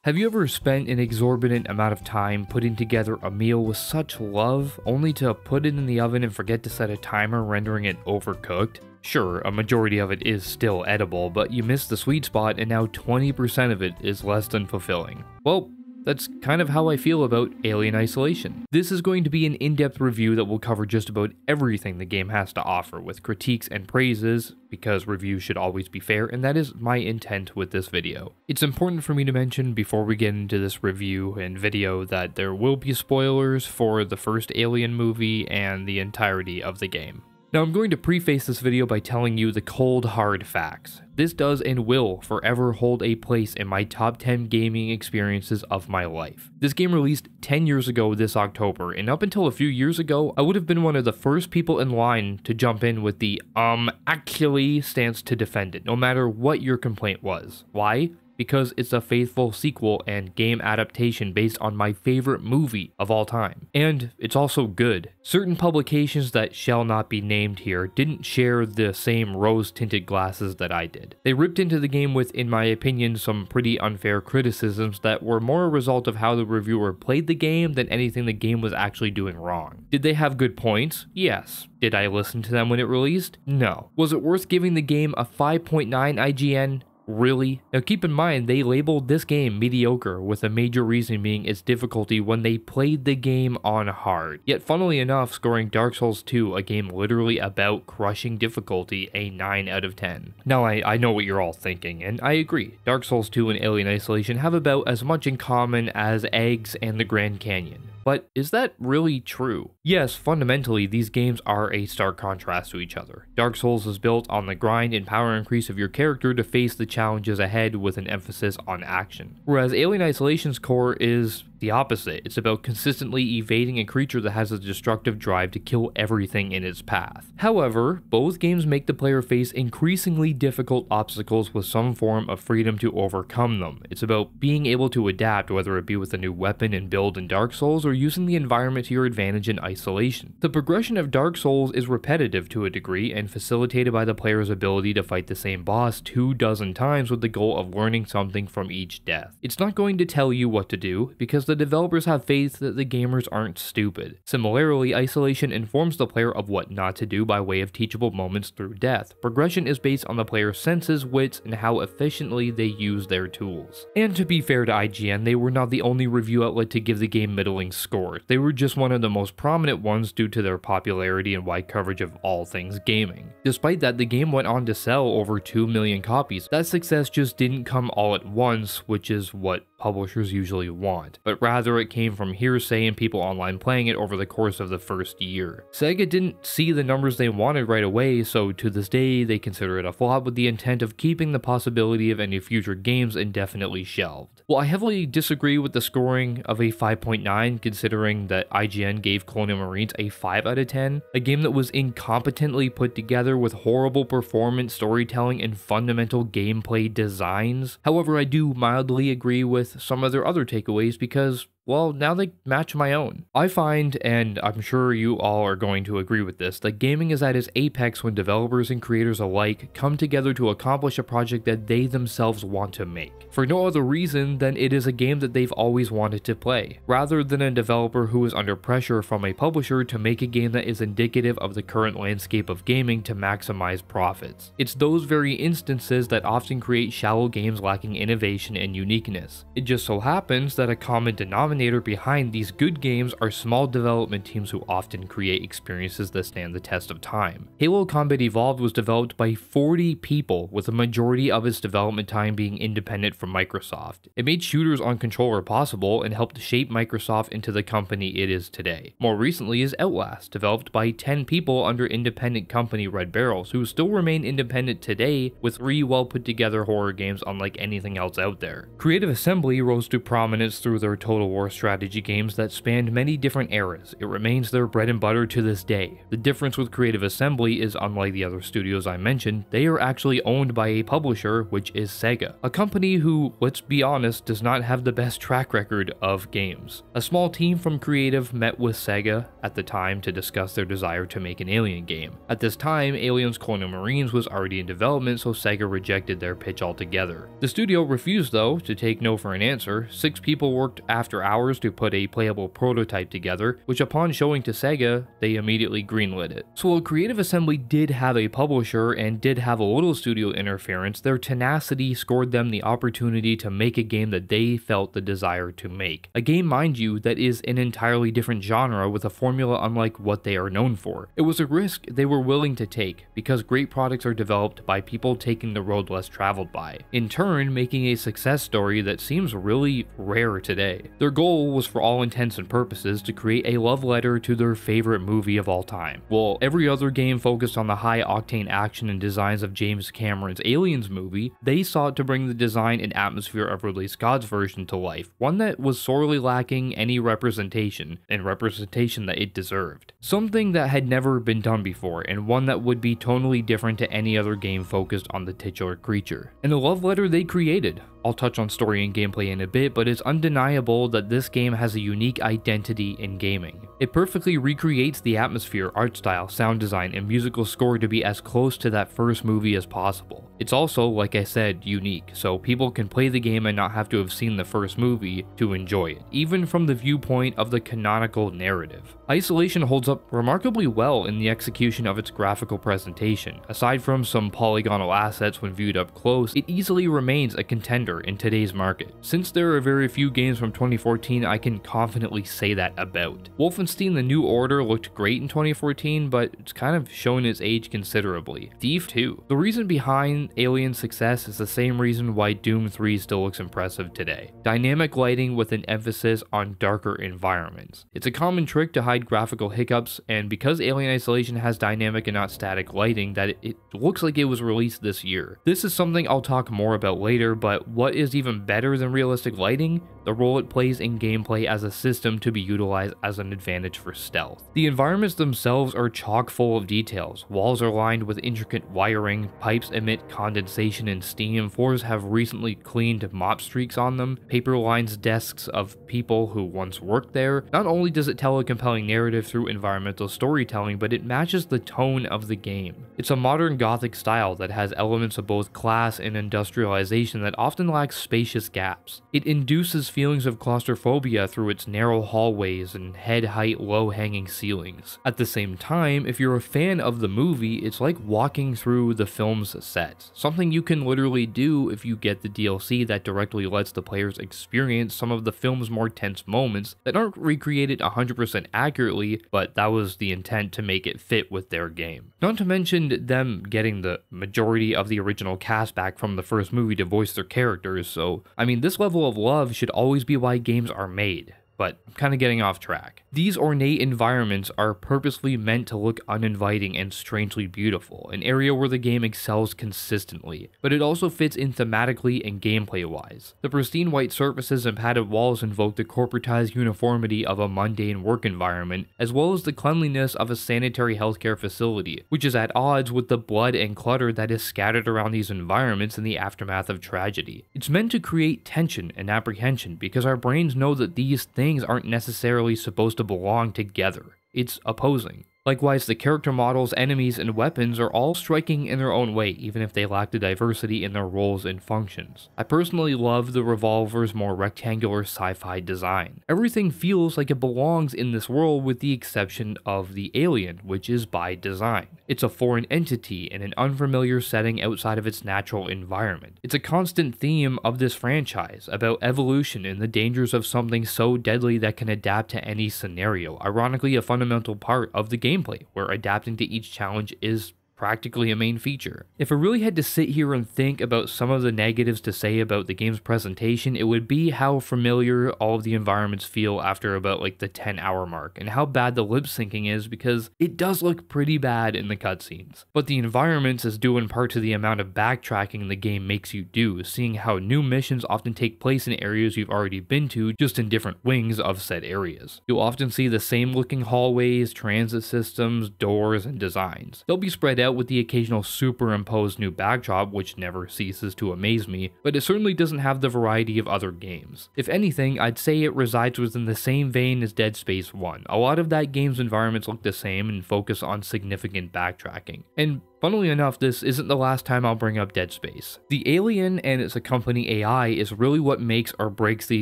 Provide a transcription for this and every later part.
Have you ever spent an exorbitant amount of time putting together a meal with such love, only to put it in the oven and forget to set a timer, rendering it overcooked? Sure, a majority of it is still edible, but you missed the sweet spot and now 20% of it is less than fulfilling. Well, that's kind of how I feel about Alien Isolation. This is going to be an in-depth review that will cover just about everything the game has to offer, with critiques and praises, because reviews should always be fair, and that is my intent with this video. It's important for me to mention before we get into this review and video that there will be spoilers for the first Alien movie and the entirety of the game. Now, I'm going to preface this video by telling you the cold hard facts. This does and will forever hold a place in my top 10 gaming experiences of my life. This game released 10 years ago this October, and up until a few years ago, I would have been one of the first people in line to jump in with the actually stance to defend it, no matter what your complaint was. Why? Because it's a faithful sequel and game adaptation based on my favorite movie of all time. And it's also good. Certain publications that shall not be named here didn't share the same rose-tinted glasses that I did. They ripped into the game with, in my opinion, some pretty unfair criticisms that were more a result of how the reviewer played the game than anything the game was actually doing wrong. Did they have good points? Yes. Did I listen to them when it released? No. Was it worth giving the game a 5.9 IGN? Really? Now keep in mind, they labeled this game mediocre, with a major reason being its difficulty when they played the game on hard. Yet funnily enough, scoring Dark Souls 2, a game literally about crushing difficulty, a 9 out of 10. Now I know what you're all thinking, and I agree. Dark Souls 2 and Alien Isolation have about as much in common as eggs and the Grand Canyon. But is that really true? Yes, fundamentally, these games are a stark contrast to each other. Dark Souls is built on the grind and power increase of your character to face the challenges ahead with an emphasis on action. Whereas Alien Isolation's core is the opposite. It's about consistently evading a creature that has a destructive drive to kill everything in its path. However, both games make the player face increasingly difficult obstacles with some form of freedom to overcome them. It's about being able to adapt, whether it be with a new weapon and build in Dark Souls or using the environment to your advantage in Isolation. The progression of Dark Souls is repetitive to a degree and facilitated by the player's ability to fight the same boss 24 times with the goal of learning something from each death. It's not going to tell you what to do because the developers have faith that the gamers aren't stupid. Similarly, Isolation informs the player of what not to do by way of teachable moments through death. Progression is based on the player's senses, wits, and how efficiently they use their tools. And to be fair to IGN, they were not the only review outlet to give the game middling scores. They were just one of the most prominent ones due to their popularity and wide coverage of all things gaming. Despite that, the game went on to sell over 2 million copies. That success just didn't come all at once, which is what publishers usually want, but rather it came from hearsay and people online playing it over the course of the first year. Sega didn't see the numbers they wanted right away, so to this day they consider it a flop with the intent of keeping the possibility of any future games indefinitely shelved. Well, I heavily disagree with the scoring of a 5.9 considering that IGN gave Colonial Marines a 5 out of 10, a game that was incompetently put together with horrible performance, storytelling, and fundamental gameplay designs. However, I do mildly agree with some of their other takeaways because, well, now they match my own. I find, and I'm sure you all are going to agree with this, that gaming is at its apex when developers and creators alike come together to accomplish a project that they themselves want to make, for no other reason than it is a game that they've always wanted to play, rather than a developer who is under pressure from a publisher to make a game that is indicative of the current landscape of gaming to maximize profits. It's those very instances that often create shallow games lacking innovation and uniqueness. It just so happens that a common denominator behind these good games are small development teams who often create experiences that stand the test of time. Halo Combat Evolved was developed by 40 people, with a majority of its development time being independent from Microsoft. It made shooters on controller possible and helped shape Microsoft into the company it is today. More recently is Outlast, developed by 10 people under independent company Red Barrels, who still remain independent today with 3 well put together horror games unlike anything else out there. Creative Assembly rose to prominence through their Total War war strategy games that spanned many different eras. It remains their bread and butter to this day. The difference with Creative Assembly is, unlike the other studios I mentioned, they are actually owned by a publisher, which is Sega, a company who, let's be honest, does not have the best track record of games. A small team from Creative met with Sega at the time to discuss their desire to make an Alien game. At this time, Aliens Colonial Marines was already in development, so Sega rejected their pitch altogether. The studio refused, though, to take no for an answer. 6 people worked after hours to put a playable prototype together, which upon showing to Sega, they immediately greenlit it. So while Creative Assembly did have a publisher and did have a little studio interference, their tenacity scored them the opportunity to make a game that they felt the desire to make. A game, mind you, that is an entirely different genre with a formula unlike what they are known for. It was a risk they were willing to take, because great products are developed by people taking the road less traveled by, in turn making a success story that seems really rare today. Their goal was, for all intents and purposes, to create a love letter to their favorite movie of all time. While every other game focused on the high-octane action and designs of James Cameron's Aliens movie, they sought to bring the design and atmosphere of Ridley Scott's version to life, one that was sorely lacking any representation, and representation that it deserved. Something that had never been done before, and one that would be tonally different to any other game focused on the titular creature. And the love letter they created. I'll touch on story and gameplay in a bit, but it's undeniable that this game has a unique identity in gaming. It perfectly recreates the atmosphere, art style, sound design, and musical score to be as close to that first movie as possible. It's also, like I said, unique, so people can play the game and not have to have seen the first movie to enjoy it, even from the viewpoint of the canonical narrative. Isolation holds up remarkably well in the execution of its graphical presentation. Aside from some polygonal assets when viewed up close, it easily remains a contender in today's market. Since there are very few games from 2014 I can confidently say that about. Wolfenstein: The New Order looked great in 2014, but it's kind of shown its age considerably. Thief 2. The reason behind Alien's success is the same reason why Doom 3 still looks impressive today. Dynamic lighting with an emphasis on darker environments. It's a common trick to hide graphical hiccups, and because Alien Isolation has dynamic and not static lighting, that it looks like it was released this year. This is something I'll talk more about later, but what is even better than realistic lighting? The role it plays in gameplay as a system to be utilized as an advantage for stealth. The environments themselves are chock full of details. Walls are lined with intricate wiring, pipes emit condensation and steam, floors have recently cleaned mop streaks on them, paper lines desks of people who once worked there. Not only does it tell a compelling narrative through environmental storytelling, but it matches the tone of the game. It's a modern Gothic style that has elements of both class and industrialization that often lacks spacious gaps. It induces feelings of claustrophobia through its narrow hallways and head-height low-hanging ceilings. At the same time, if you're a fan of the movie, it's like walking through the film's set, something you can literally do if you get the DLC that directly lets the players experience some of the film's more tense moments that aren't recreated 100% accurately, but that was the intent to make it fit with their game. Not to mention them getting the majority of the original cast back from the first movie to voice their characters, so I mean, this level of love should always be why games are made. But I'm kind of getting off track. These ornate environments are purposely meant to look uninviting and strangely beautiful, an area where the game excels consistently, but it also fits in thematically and gameplay-wise. The pristine white surfaces and padded walls invoke the corporatized uniformity of a mundane work environment, as well as the cleanliness of a sanitary healthcare facility, which is at odds with the blood and clutter that is scattered around these environments in the aftermath of tragedy. It's meant to create tension and apprehension because our brains know that these things aren't necessarily supposed to belong together. It's opposing. Likewise, the character models, enemies, and weapons are all striking in their own way, even if they lack the diversity in their roles and functions. I personally love the Revolver's more rectangular sci-fi design. Everything feels like it belongs in this world with the exception of the alien, which is by design. It's a foreign entity in an unfamiliar setting outside of its natural environment. It's a constant theme of this franchise, about evolution and the dangers of something so deadly that can adapt to any scenario, ironically a fundamental part of the gameplay, where adapting to each challenge is practically a main feature. If I really had to sit here and think about some of the negatives to say about the game's presentation, it would be how familiar all of the environments feel after about like the 10-hour mark, and how bad the lip syncing is, because it does look pretty bad in the cutscenes. But the environments is due in part to the amount of backtracking the game makes you do, seeing how new missions often take place in areas you've already been to, just in different wings of said areas. You'll often see the same looking hallways, transit systems, doors, and designs. They'll be spread out with the occasional superimposed new backdrop, which never ceases to amaze me, but it certainly doesn't have the variety of other games. If anything, I'd say it resides within the same vein as Dead Space 1. A lot of that game's environments look the same and focus on significant backtracking. And funnily enough, this isn't the last time I'll bring up Dead Space. The alien and its accompanying AI is really what makes or breaks the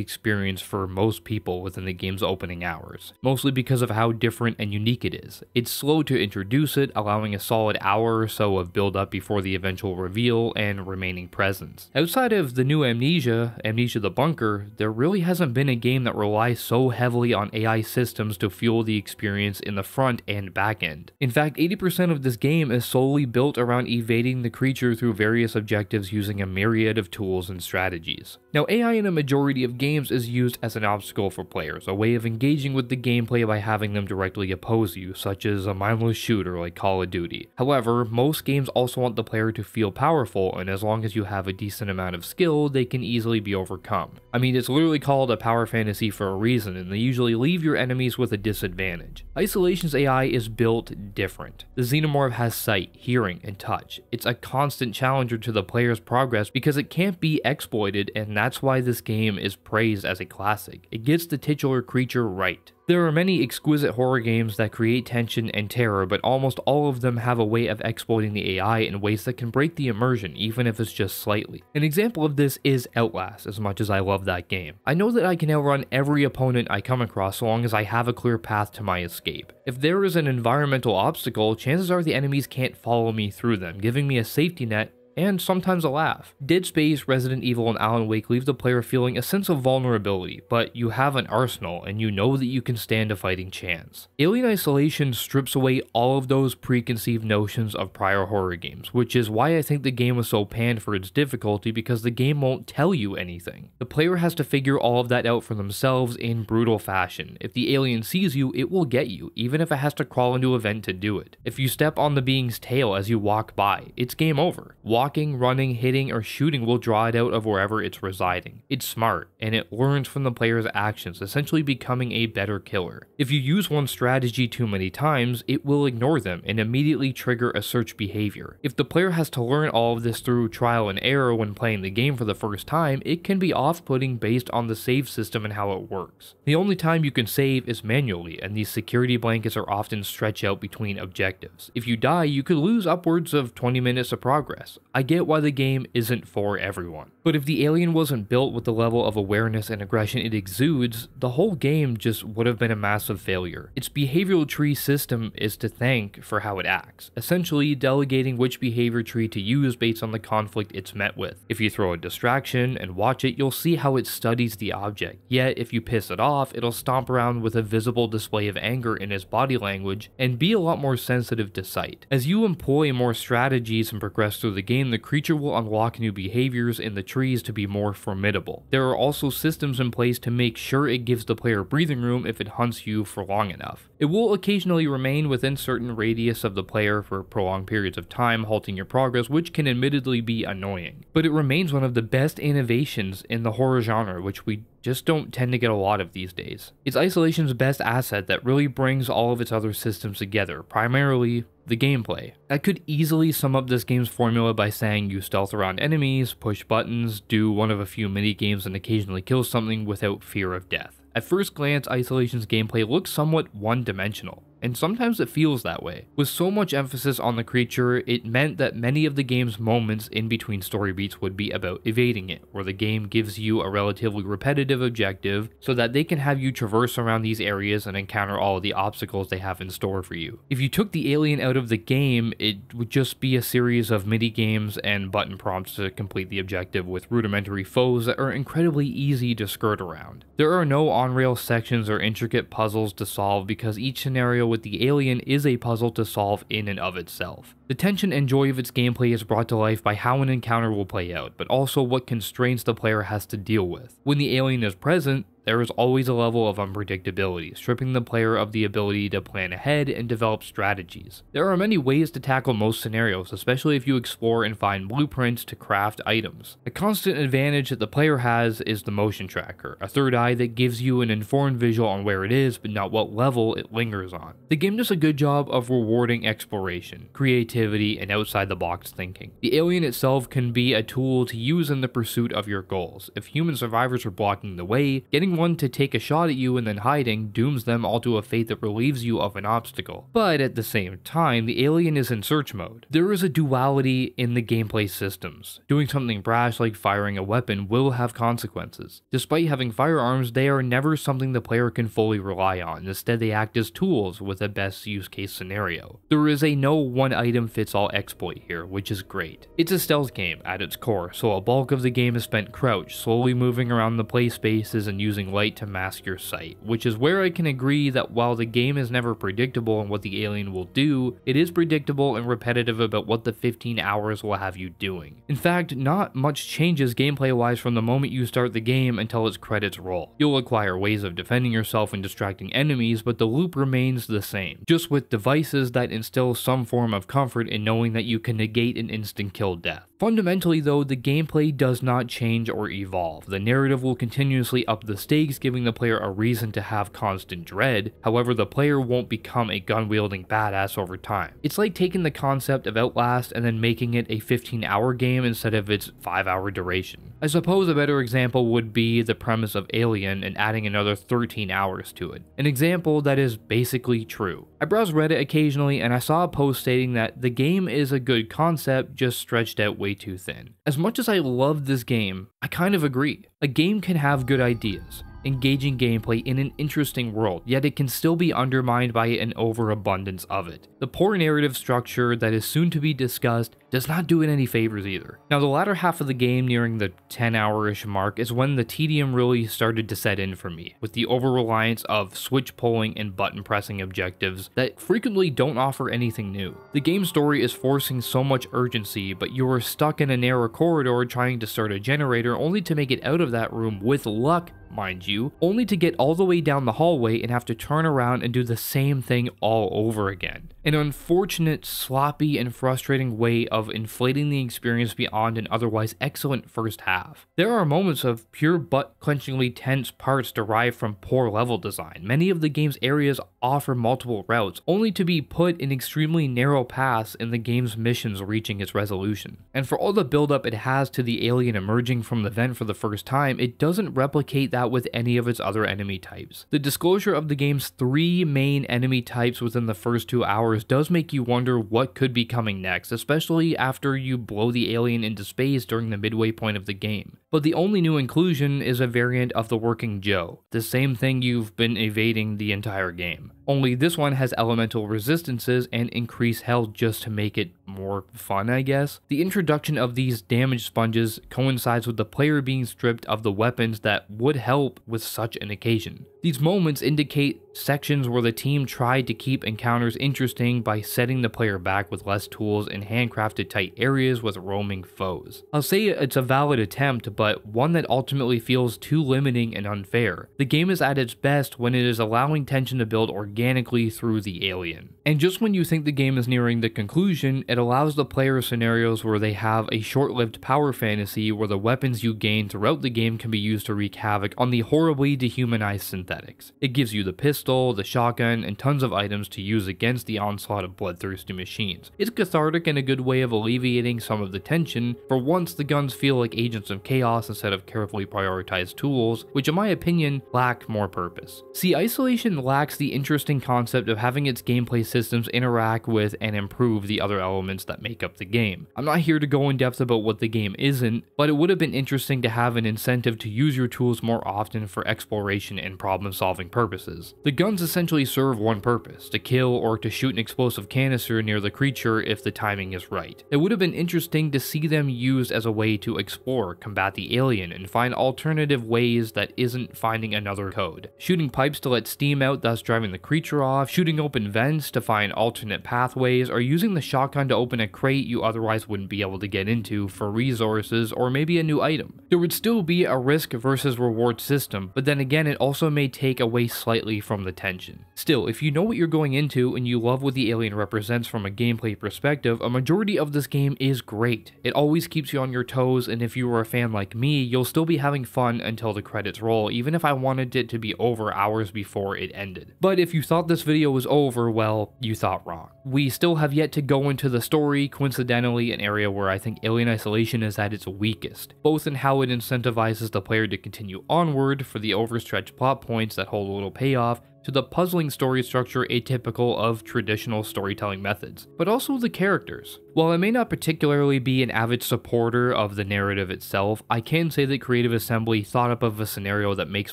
experience for most people within the game's opening hours, mostly because of how different and unique it is. It's slow to introduce it, allowing a solid hour or so of build-up before the eventual reveal and remaining presence. Outside of the new Amnesia the Bunker, there really hasn't been a game that relies so heavily on AI systems to fuel the experience in the front and back end. In fact, 80% of this game is solely built around evading the creature through various objectives using a myriad of tools and strategies. Now, AI in a majority of games is used as an obstacle for players, a way of engaging with the gameplay by having them directly oppose you, such as a mindless shooter like Call of Duty. However, most games also want the player to feel powerful, and as long as you have a decent amount of skill, they can easily be overcome. I mean, it's literally called a power fantasy for a reason, and they usually leave your enemies with a disadvantage. Isolation's AI is built different. The Xenomorph has sight, hearing, and touch. It's a constant challenger to the player's progress because it can't be exploited, and that's why this game is praised as a classic. It gets the titular creature right. There are many exquisite horror games that create tension and terror, but almost all of them have a way of exploiting the AI in ways that can break the immersion, even if it's just slightly. An example of this is Outlast, as much as I love that game. I know that I can outrun every opponent I come across so long as I have a clear path to my escape. If there is an environmental obstacle, chances are the enemies can't follow me through them, giving me a safety net and sometimes a laugh. Dead Space, Resident Evil, and Alan Wake leave the player feeling a sense of vulnerability, but you have an arsenal and you know that you can stand a fighting chance. Alien Isolation strips away all of those preconceived notions of prior horror games, which is why I think the game was so panned for its difficulty, because the game won't tell you anything. The player has to figure all of that out for themselves in brutal fashion. If the alien sees you, it will get you, even if it has to crawl into a vent to do it. If you step on the being's tail as you walk by, it's game over. Walking, running, hitting, or shooting will draw it out of wherever it's residing. It's smart, and it learns from the player's actions, essentially becoming a better killer. If you use one strategy too many times, it will ignore them and immediately trigger a search behavior. If the player has to learn all of this through trial and error when playing the game for the first time, it can be off-putting based on the save system and how it works. The only time you can save is manually, and these security blankets are often stretched out between objectives. If you die, you could lose upwards of 20 minutes of progress. I get why the game isn't for everyone. But if the alien wasn't built with the level of awareness and aggression it exudes, the whole game just would have been a massive failure. Its behavioral tree system is to thank for how it acts, essentially delegating which behavior tree to use based on the conflict it's met with. If you throw a distraction and watch it, you'll see how it studies the object, yet if you piss it off, it'll stomp around with a visible display of anger in its body language and be a lot more sensitive to sight. As you employ more strategies and progress through the game, the creature will unlock new behaviors in the trees to be more formidable. There are also systems in place to make sure it gives the player breathing room if it hunts you for long enough. It will occasionally remain within certain radius of the player for prolonged periods of time, halting your progress, which can admittedly be annoying. But it remains one of the best innovations in the horror genre, which we just don't tend to get a lot of these days. It's Isolation's best asset that really brings all of its other systems together, primarily the gameplay. I could easily sum up this game's formula by saying you stealth around enemies, push buttons, do one of a few mini games, and occasionally kill something without fear of death. At first glance, Isolation's gameplay looks somewhat one-dimensional, and sometimes it feels that way. With so much emphasis on the creature, it meant that many of the game's moments in between story beats would be about evading it, where the game gives you a relatively repetitive objective so that they can have you traverse around these areas and encounter all of the obstacles they have in store for you. If you took the alien out of the game, it would just be a series of mini games and button prompts to complete the objective with rudimentary foes that are incredibly easy to skirt around. There are no on-rail sections or intricate puzzles to solve because each scenario with the alien is a puzzle to solve in and of itself. The tension and joy of its gameplay is brought to life by how an encounter will play out, but also what constraints the player has to deal with. When the alien is present, there is always a level of unpredictability, stripping the player of the ability to plan ahead and develop strategies. There are many ways to tackle most scenarios, especially if you explore and find blueprints to craft items. A constant advantage that the player has is the motion tracker, a third eye that gives you an informed visual on where it is, but not what level it lingers on. The game does a good job of rewarding exploration, creativity, and outside-the-box thinking. The alien itself can be a tool to use in the pursuit of your goals. If human survivors are blocking the way, getting one to take a shot at you and then hiding dooms them all to a fate that relieves you of an obstacle. But at the same time, the alien is in search mode. There is a duality in the gameplay systems. Doing something brash like firing a weapon will have consequences. Despite having firearms, they are never something the player can fully rely on. Instead, they act as tools with a best use case scenario. There is a no one item fits all exploit here, which is great. It's a stealth game at its core, so a bulk of the game is spent crouched, slowly moving around the play spaces and using light to mask your sight, which is where I can agree that while the game is never predictable in what the alien will do, it is predictable and repetitive about what the 15 hours will have you doing. In fact, not much changes gameplay-wise from the moment you start the game until its credits roll. You'll acquire ways of defending yourself and distracting enemies, but the loop remains the same, just with devices that instill some form of comfort in knowing that you can negate an instant kill death. Fundamentally though, the gameplay does not change or evolve. The narrative will continuously up the stakes, giving the player a reason to have constant dread. However, the player won't become a gun-wielding badass over time. It's like taking the concept of Outlast and then making it a 15-hour game instead of its 5-hour duration. I suppose a better example would be the premise of Alien and adding another 13 hours to it. An example that is basically true. I browse Reddit occasionally and I saw a post stating that the game is a good concept, just stretched out way too thin. As much as I love this game, I kind of agree. A game can have good ideas, engaging gameplay in an interesting world, yet it can still be undermined by an overabundance of it. The poor narrative structure that is soon to be discussed does not do it any favors either. Now, the latter half of the game, nearing the 10-hour-ish mark, is when the tedium really started to set in for me, with the over-reliance of switch pulling and button pressing objectives that frequently don't offer anything new. The game story is forcing so much urgency, but you are stuck in a narrow corridor trying to start a generator only to make it out of that room with luck, mind you, only to get all the way down the hallway and have to turn around and do the same thing all over again. An unfortunate, sloppy, and frustrating way of inflating the experience beyond an otherwise excellent first half. There are moments of pure butt-clenchingly tense parts derived from poor level design. Many of the game's areas offer multiple routes, only to be put in extremely narrow paths in the game's missions reaching its resolution. And for all the build-up it has to the alien emerging from the vent for the first time, it doesn't replicate that with any of its other enemy types. The disclosure of the game's 3 main enemy types within the first 2 hours does make you wonder what could be coming next, especially after you blow the alien into space during the midway point of the game. But the only new inclusion is a variant of the Working Joe, the same thing you've been evading the entire game. Only this one has elemental resistances and increased health just to make it more fun, I guess. The introduction of these damage sponges coincides with the player being stripped of the weapons that would help with such an occasion. These moments indicate sections where the team tried to keep encounters interesting by setting the player back with less tools and handcrafted tight areas with roaming foes. I'll say it's a valid attempt, but one that ultimately feels too limiting and unfair. The game is at its best when it is allowing tension to build organically through the alien. And just when you think the game is nearing the conclusion, it allows the player scenarios where they have a short-lived power fantasy where the weapons you gain throughout the game can be used to wreak havoc on the horribly dehumanized synthetics. It gives you the pistol, the shotgun, and tons of items to use against the onslaught of bloodthirsty machines. It's cathartic and a good way of alleviating some of the tension. For once, the guns feel like agents of chaos instead of carefully prioritized tools, which in my opinion lack more purpose. See, Isolation lacks the interesting concept of having its gameplay systems interact with and improve the other elements that make up the game. I'm not here to go in depth about what the game isn't, but it would have been interesting to have an incentive to use your tools more often for exploration and problem-solving purposes. The guns essentially serve one purpose, to kill or to shoot an explosive canister near the creature if the timing is right. It would have been interesting to see them used as a way to explore, combat the alien, and find alternative ways that isn't finding another code. Shooting pipes to let steam out, thus driving the creature creature off, shooting open vents to find alternate pathways, or using the shotgun to open a crate you otherwise wouldn't be able to get into for resources or maybe a new item. There would still be a risk versus reward system, but then again it also may take away slightly from the tension. Still, if you know what you're going into and you love what the alien represents from a gameplay perspective, a majority of this game is great. It always keeps you on your toes, and if you were a fan like me, you'll still be having fun until the credits roll, even if I wanted it to be over hours before it ended. But if you thought this video was over, well, you thought wrong. We still have yet to go into the story, coincidentally an area where I think Alien Isolation is at its weakest, both in how it incentivizes the player to continue onward for the overstretched plot points that hold a little payoff, to the puzzling story structure atypical of traditional storytelling methods, but also the characters. While I may not particularly be an avid supporter of the narrative itself, I can say that Creative Assembly thought up of a scenario that makes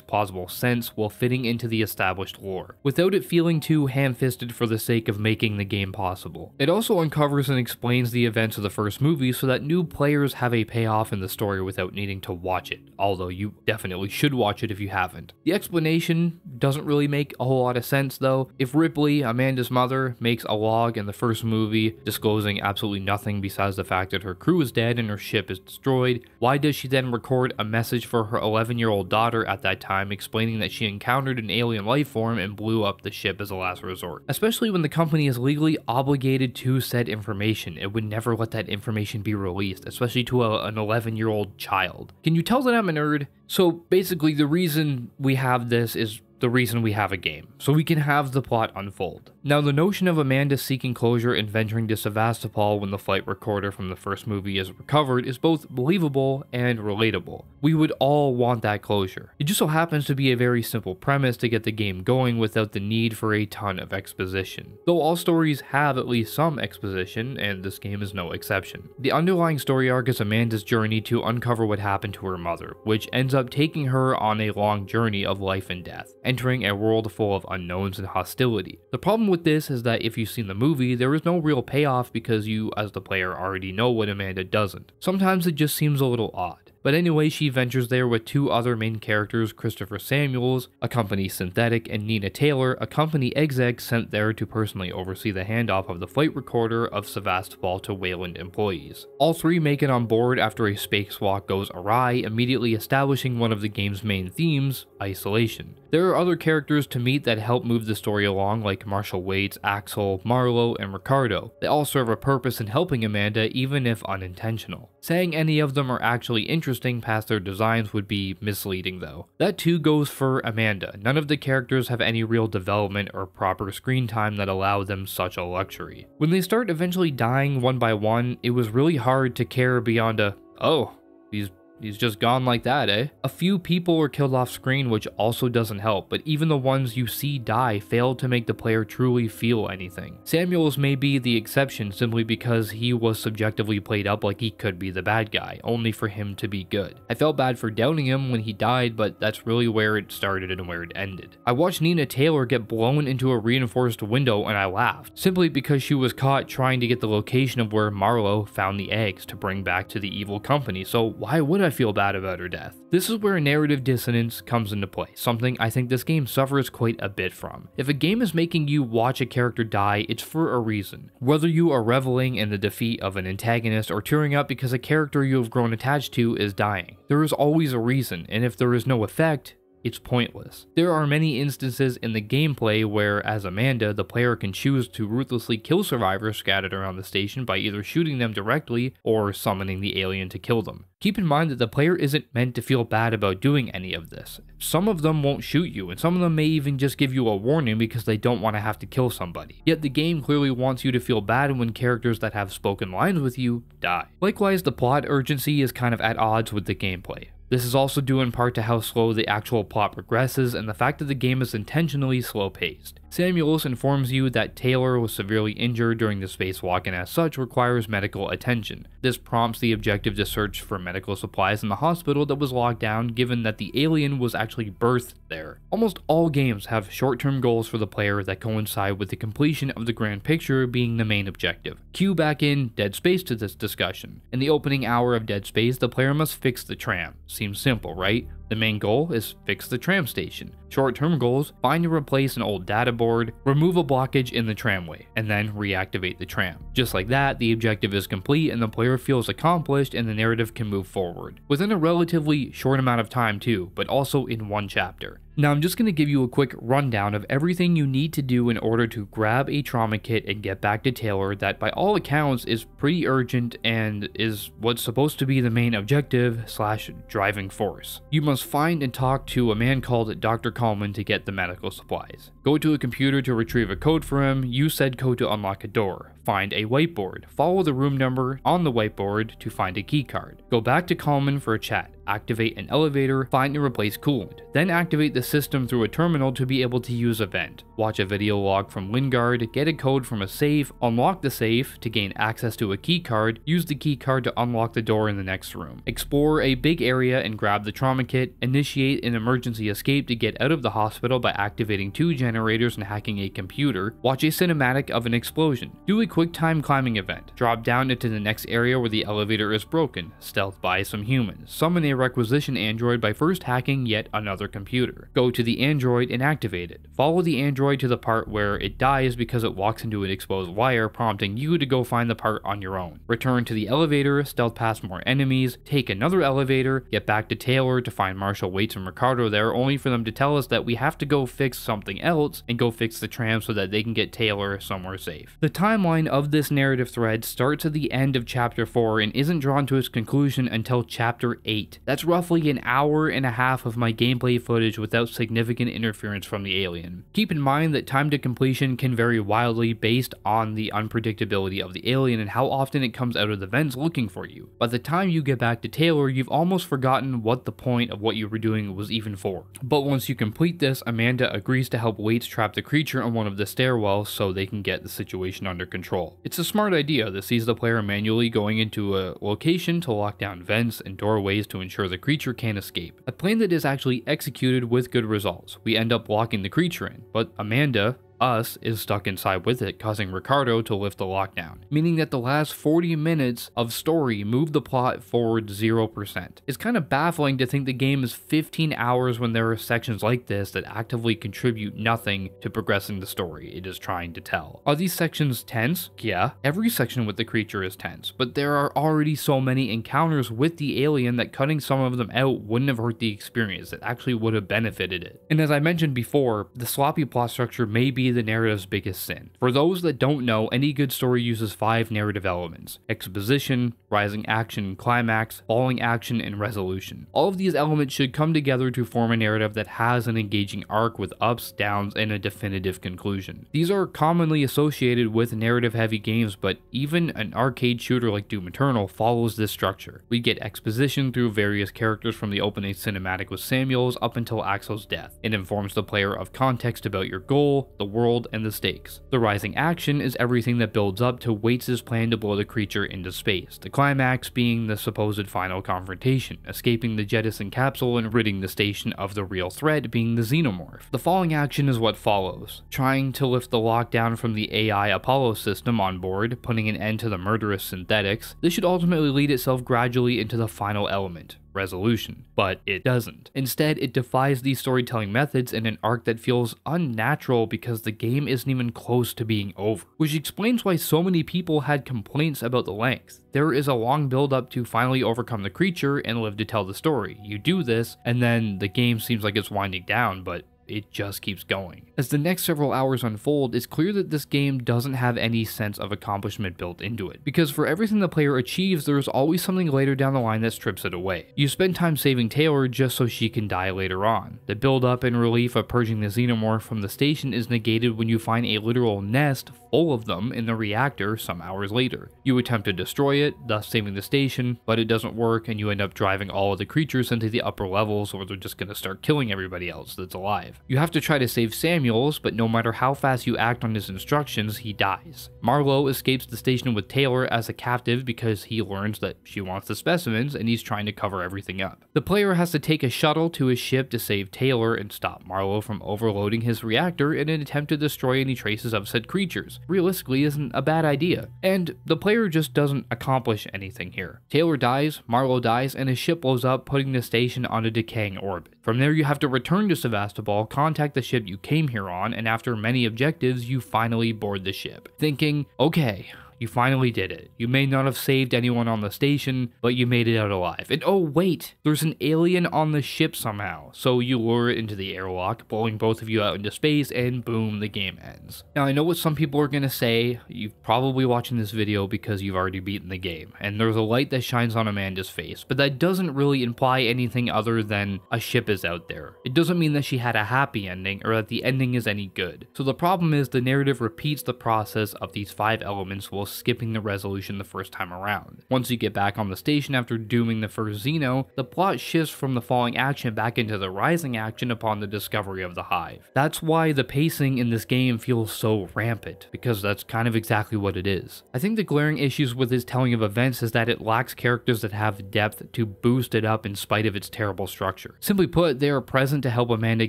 plausible sense while fitting into the established lore, without it feeling too ham-fisted for the sake of making the game possible. It also uncovers and explains the events of the first movie so that new players have a payoff in the story without needing to watch it, although you definitely should watch it if you haven't. The explanation doesn't really make a whole lot of sense though. If Ripley, Amanda's mother, makes a log in the first movie disclosing absolutely nothing besides the fact that her crew is dead and her ship is destroyed, why does she then record a message for her 11-year-old daughter at that time explaining that she encountered an alien life form and blew up the ship as a last resort? Especially when the company is legally obligated to said information, it would never let that information be released, especially to an 11-year-old child. Can you tell that I'm a nerd? So basically the reason we have this is the reason we have a game, so we can have the plot unfold. Now, the notion of Amanda seeking closure and venturing to Sevastopol when the flight recorder from the first movie is recovered is both believable and relatable. We would all want that closure. It just so happens to be a very simple premise to get the game going without the need for a ton of exposition. Though all stories have at least some exposition, and this game is no exception. The underlying story arc is Amanda's journey to uncover what happened to her mother, which ends up taking her on a long journey of life and death, entering a world full of unknowns and hostility. The problem with this is that if you've seen the movie, there is no real payoff because you, as the player, already know what Amanda doesn't. Sometimes it just seems a little odd. But anyway, she ventures there with two other main characters, Christopher Samuels, a company synthetic, and Nina Taylor, a company exec sent there to personally oversee the handoff of the flight recorder of Sevastopol to Weyland employees. All three make it on board after a spacewalk goes awry, immediately establishing one of the game's main themes, isolation. There are other characters to meet that help move the story along, like Marshall Waits, Axel, Marlowe, and Ricardo. They all serve a purpose in helping Amanda, even if unintentional. Saying any of them are actually interesting past their designs would be misleading though. That too goes for Amanda. None of the characters have any real development or proper screen time that allow them such a luxury. When they start eventually dying one by one, it was really hard to care beyond a, oh, he's just gone like that, eh? A few people were killed off screen, which also doesn't help, but even the ones you see die failed to make the player truly feel anything. Samuels may be the exception simply because he was subjectively played up like he could be the bad guy, only for him to be good. I felt bad for downing him when he died, but that's really where it started and where it ended. I watched Nina Taylor get blown into a reinforced window and I laughed, simply because she was caught trying to get the location of where Marlowe found the eggs to bring back to the evil company, so why would I feel bad about her death? This is where narrative dissonance comes into play, something I think this game suffers quite a bit from. If a game is making you watch a character die, it's for a reason. Whether you are reveling in the defeat of an antagonist or tearing up because a character you have grown attached to is dying, there is always a reason, and if there is no effect, it's pointless. There are many instances in the gameplay where, as Amanda, the player can choose to ruthlessly kill survivors scattered around the station by either shooting them directly or summoning the alien to kill them. Keep in mind that the player isn't meant to feel bad about doing any of this. Some of them won't shoot you, and some of them may even just give you a warning because they don't want to have to kill somebody. Yet the game clearly wants you to feel bad when characters that have spoken lines with you die. Likewise, the plot urgency is kind of at odds with the gameplay. This is also due in part to how slow the actual plot progresses and the fact that the game is intentionally slow-paced. Samuels informs you that Taylor was severely injured during the spacewalk and as such requires medical attention. This prompts the objective to search for medical supplies in the hospital that was locked down, given that the alien was actually birthed there. Almost all games have short-term goals for the player that coincide with the completion of the grand picture being the main objective. Cue back in Dead Space to this discussion. In the opening hour of Dead Space, the player must fix the tram. Seems simple, right? The main goal is fix the tram station. Short-term goals: find and replace an old data board, remove a blockage in the tramway, and then reactivate the tram. Just like that, the objective is complete and the player feels accomplished and the narrative can move forward. Within a relatively short amount of time too, but also in one chapter. Now I'm just going to give you a quick rundown of everything you need to do in order to grab a trauma kit and get back to Taylor that by all accounts is pretty urgent and is what's supposed to be the main objective / driving force. You must find and talk to a man called Dr. Coleman to get the medical supplies. Go to a computer to retrieve a code for him, use said code to unlock a door. Find a whiteboard. Follow the room number on the whiteboard to find a keycard. Go back to Coleman for a chat. Activate an elevator, find and replace coolant. Then activate the system through a terminal to be able to use a vent. Watch a video log from Lingard, get a code from a safe, unlock the safe to gain access to a keycard, use the keycard to unlock the door in the next room. Explore a big area and grab the trauma kit, initiate an emergency escape to get out of the hospital by activating 2 generators and hacking a computer. Watch a cinematic of an explosion. Do a quick time climbing event. Drop down into the next area where the elevator is broken. Stealth by some humans. Summon a requisition android by first hacking yet another computer. Go to the android and activate it. Follow the android to the part where it dies because it walks into an exposed wire, prompting you to go find the part on your own. Return to the elevator, stealth past more enemies, take another elevator, get back to Taylor to find Marshall Waits and Ricardo there, only for them to tell us that we have to go fix something else and go fix the tram so that they can get Taylor somewhere safe. The timeline of this narrative thread starts at the end of chapter 4 and isn't drawn to its conclusion until chapter 8. That's roughly an hour and a half of my gameplay footage without significant interference from the alien. Keep in mind that time to completion can vary wildly based on the unpredictability of the alien and how often it comes out of the vents looking for you. By the time you get back to Taylor, you've almost forgotten what the point of what you were doing was even for. But once you complete this, Amanda agrees to help Waits trap the creature on one of the stairwells so they can get the situation under control. It's a smart idea that sees the player manually going into a location to lock down vents and doorways to ensure the creature can't escape. A plan that is actually executed with good results. We end up locking the creature in, but Amanda, us, is stuck inside with it, causing Ricardo to lift the lockdown, meaning that the last 40 minutes of story move the plot forward 0%. It's kind of baffling to think the game is 15 hours when there are sections like this that actively contribute nothing to progressing the story it is trying to tell. Are these sections tense? Yeah, every section with the creature is tense, but there are already so many encounters with the alien that cutting some of them out wouldn't have hurt the experience, it actually would have benefited it. And as I mentioned before, the sloppy plot structure may be the narrative's biggest sin. For those that don't know, any good story uses 5 narrative elements: exposition, rising action, climax, falling action, and resolution. All of these elements should come together to form a narrative that has an engaging arc with ups, downs, and a definitive conclusion. These are commonly associated with narrative-heavy games, but even an arcade shooter like Doom Eternal follows this structure. We get exposition through various characters from the opening cinematic with Samuels up until Axel's death. It informs the player of context about your goal, the world, and the stakes. The rising action is everything that builds up to Waits' plan to blow the creature into space, the climax being the supposed final confrontation, escaping the jettison capsule and ridding the station of the real threat being the xenomorph. The falling action is what follows, trying to lift the lockdown from the AI Apollo system on board, putting an end to the murderous synthetics. This should ultimately lead itself gradually into the final element, resolution, but it doesn't. Instead, it defies these storytelling methods in an arc that feels unnatural because the game isn't even close to being over, which explains why so many people had complaints about the length. There is a long build up to finally overcome the creature and live to tell the story. You do this, and then the game seems like it's winding down, but it just keeps going. As the next several hours unfold, it's clear that this game doesn't have any sense of accomplishment built into it, because for everything the player achieves, there is always something later down the line that strips it away. You spend time saving Taylor just so she can die later on. The build up and relief of purging the xenomorph from the station is negated when you find a literal nest full of them in the reactor some hours later. You attempt to destroy it, thus saving the station, but it doesn't work and you end up driving all of the creatures into the upper levels where they're just gonna start killing everybody else that's alive. You have to try to save Samuels, but no matter how fast you act on his instructions, he dies. Marlowe escapes the station with Taylor as a captive because he learns that she wants the specimens and he's trying to cover everything up. The player has to take a shuttle to his ship to save Taylor and stop Marlowe from overloading his reactor in an attempt to destroy any traces of said creatures. Realistically, isn't a bad idea. And the player just doesn't accomplish anything here. Taylor dies, Marlowe dies, and his ship blows up, putting the station on a decaying orbit. From there, you have to return to Sevastopol, contact the ship you came here on, and after many objectives, you finally board the ship, thinking, okay, you finally did it. You may not have saved anyone on the station, but you made it out alive. And oh wait, there's an alien on the ship somehow. So you lure it into the airlock, blowing both of you out into space, and boom, the game ends. Now I know what some people are gonna say. You're probably watching this video because you've already beaten the game, and there's a light that shines on Amanda's face, but that doesn't really imply anything other than a ship is out there. It doesn't mean that she had a happy ending, or that the ending is any good. So the problem is the narrative repeats the process of these 5 elements while skipping the resolution the first time around. Once you get back on the station after dooming the first Xeno, the plot shifts from the falling action back into the rising action upon the discovery of the hive. That's why the pacing in this game feels so rampant, because that's kind of exactly what it is. I think the glaring issues with this telling of events is that it lacks characters that have depth to boost it up in spite of its terrible structure. Simply put, they are present to help Amanda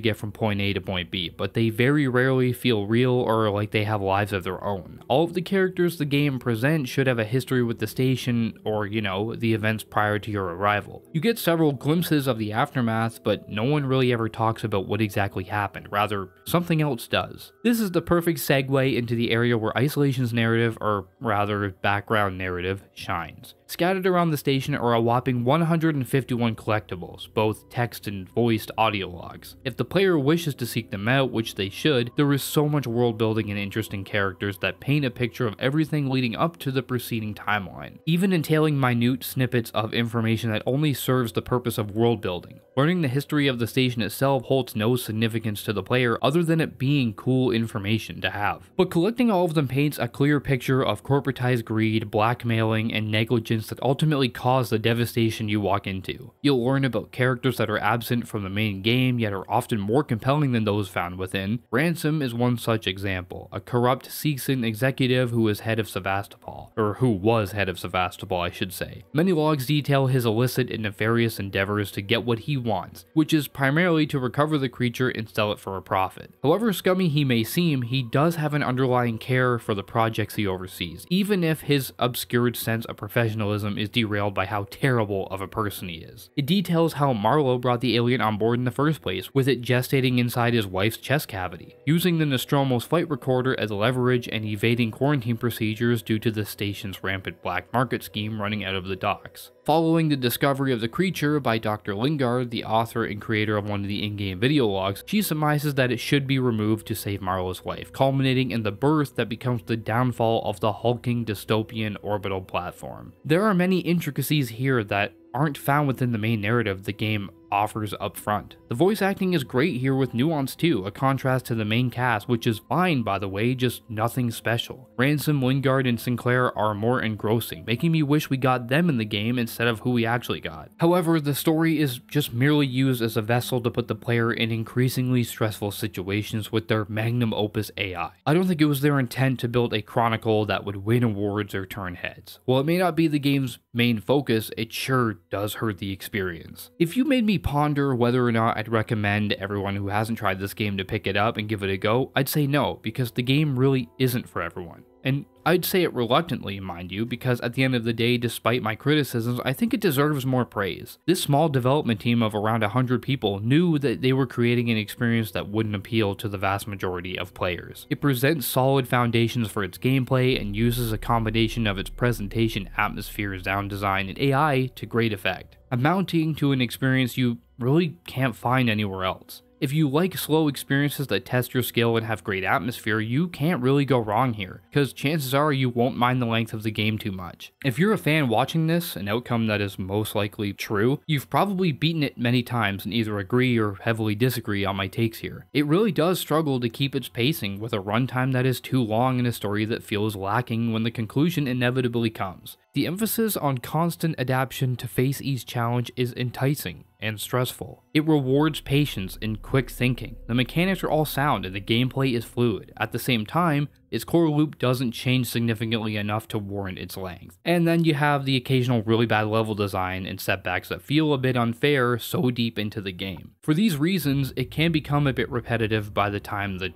get from point A to point B, but they very rarely feel real or like they have lives of their own. All of the characters the game present should have a history with the station or, you know, the events prior to your arrival. You get several glimpses of the aftermath, but no one really ever talks about what exactly happened, rather, something else does. This is the perfect segue into the area where Isolation's narrative, or rather background narrative, shines. Scattered around the station are a whopping 151 collectibles, both text and voiced audio logs. If the player wishes to seek them out, which they should, there is so much world building and interesting characters that paint a picture of everything leading up to the preceding timeline, even entailing minute snippets of information that only serves the purpose of world building. Learning the history of the station itself holds no significance to the player other than it being cool information to have. But collecting all of them paints a clear picture of corporatized greed, blackmailing, and negligence that ultimately cause the devastation you walk into. You'll learn about characters that are absent from the main game yet are often more compelling than those found within. Ransom is one such example, a corrupt Seegson executive who is head of Sevastopol, or who was head of Sevastopol I should say. Many logs detail his illicit and nefarious endeavors to get what he wants, which is primarily to recover the creature and sell it for a profit. However scummy he may seem, he does have an underlying care for the projects he oversees, even if his obscured sense of professionalism is derailed by how terrible of a person he is. It details how Marlowe brought the alien on board in the first place, with it gestating inside his wife's chest cavity, using the Nostromo's flight recorder as leverage and evading quarantine procedures due to the station's rampant black market scheme running out of the docks. Following the discovery of the creature by Dr. Lingard, the author and creator of one of the in-game video logs, she surmises that it should be removed to save Marlowe's life, culminating in the birth that becomes the downfall of the hulking dystopian orbital platform. There are many intricacies here that aren't found within the main narrative the game offers up front. The voice acting is great here with nuance too, a contrast to the main cast, which is fine by the way, just nothing special. Ransom, Lingard, and Sinclair are more engrossing, making me wish we got them in the game instead of who we actually got. However, the story is just merely used as a vessel to put the player in increasingly stressful situations with their magnum opus AI. I don't think it was their intent to build a chronicle that would win awards or turn heads. While it may not be the game's main focus, it sure does hurt the experience. If you made me ponder whether or not I'd recommend everyone who hasn't tried this game to pick it up and give it a go, I'd say no, because the game really isn't for everyone. And I'd say it reluctantly, mind you, because at the end of the day, despite my criticisms, I think it deserves more praise. This small development team of around 100 people knew that they were creating an experience that wouldn't appeal to the vast majority of players. It presents solid foundations for its gameplay and uses a combination of its presentation, atmosphere, sound design, and AI to great effect, amounting to an experience you really can't find anywhere else. If you like slow experiences that test your skill and have great atmosphere, you can't really go wrong here, because chances are you won't mind the length of the game too much. If you're a fan watching this, an outcome that is most likely true, you've probably beaten it many times and either agree or heavily disagree on my takes here. It really does struggle to keep its pacing with a runtime that is too long and a story that feels lacking when the conclusion inevitably comes. The emphasis on constant adaptation to face each challenge is enticing and stressful. It rewards patience and quick thinking. The mechanics are all sound and the gameplay is fluid. At the same time, its core loop doesn't change significantly enough to warrant its length. And then you have the occasional really bad level design and setbacks that feel a bit unfair so deep into the game. For these reasons, it can become a bit repetitive by the time the,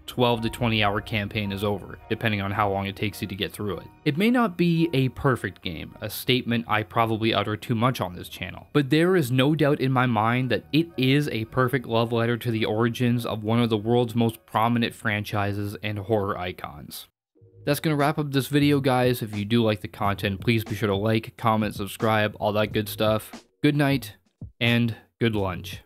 12 to 20 hour campaign is over, depending on how long it takes you to get through it. It may not be a perfect game, a statement I probably utter too much on this channel, but there is no doubt in my mind that it is a perfect love letter to the origins of one of the world's most prominent franchises and horror icons. That's going to wrap up this video, guys. If you do like the content, please be sure to like, comment, subscribe, all that good stuff. Good night, and good lunch.